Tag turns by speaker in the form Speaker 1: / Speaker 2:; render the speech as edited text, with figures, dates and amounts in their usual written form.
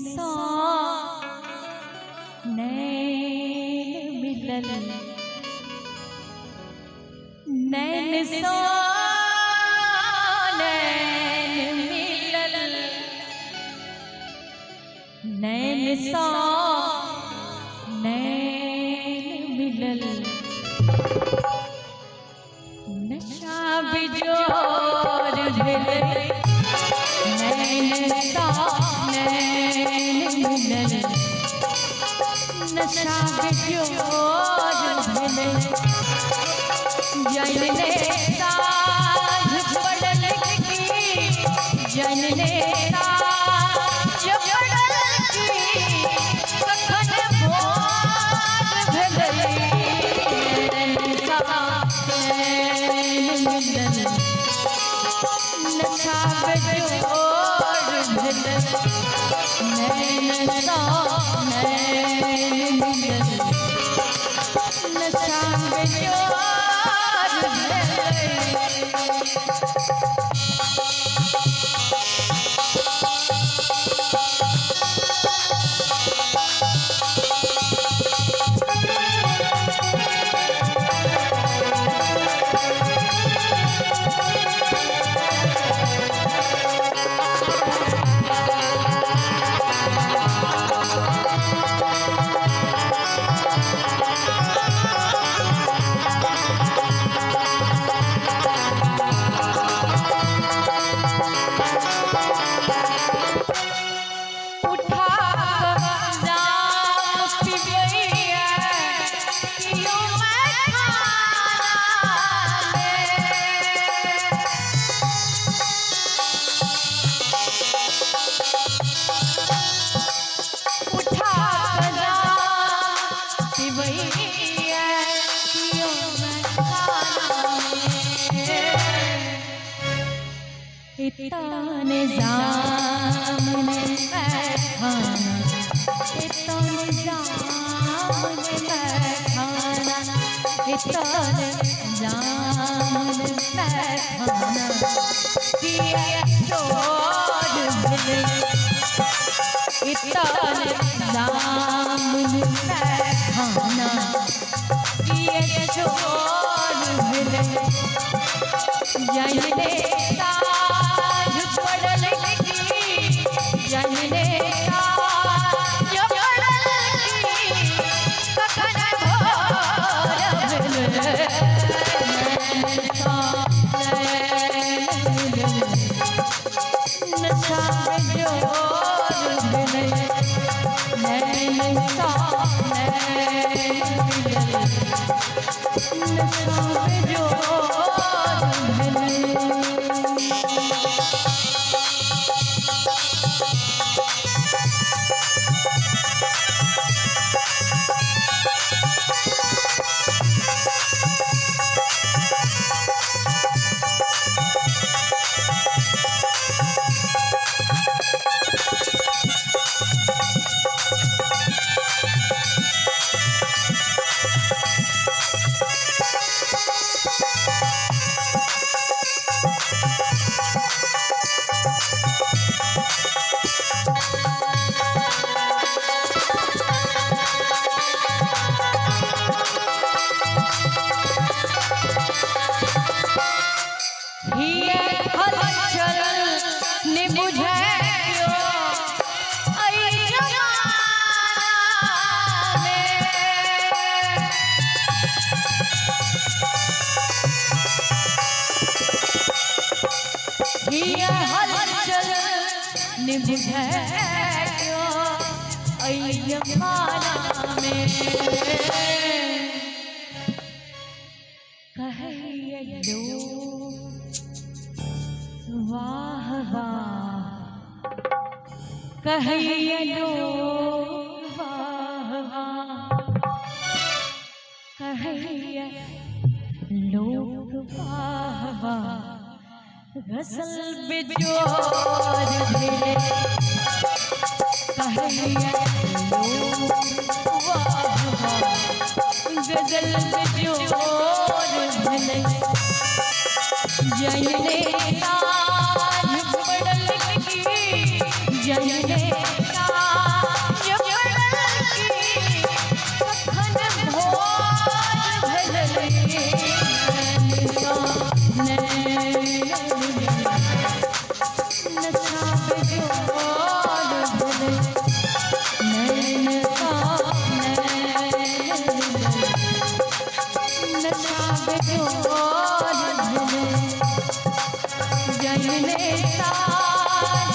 Speaker 1: सा नैन मिलल नैन सा नैन मिलल नैन सा नैन मिलल नशा बिजोर भेल नैन सा नैन मिलल नशा बिजोर भेल जनने साँझ पड़ल की जनने साँझ पड़ल की कखन भोर भेलै नैन सा नैन मिलल नशा बिजोर भेल नैन सा नैन मिलल नशा बिजोर इतने जामने बैठाना इतने जामने बैठाना इतने जामने बैठाना किए चोर भेले इतने जामने बैठाना किए चोर भेले जनने साँझ पड़ल की जनने साँझ पड़ल की कखन भोर भेलै नैन सा नैन मिलल नशा बिजोर भेलै नैन सा नैन मिलल नशा बिजोर भेलै जमाना में कहे लो वाह वाह कहे लो वाह वाह कहे लोग वाह वाह गसल बिजोर भेले कहे लोग वाह वाह गजल बिजोर भेले जयने ताज पड़ल की जयने ताज साथ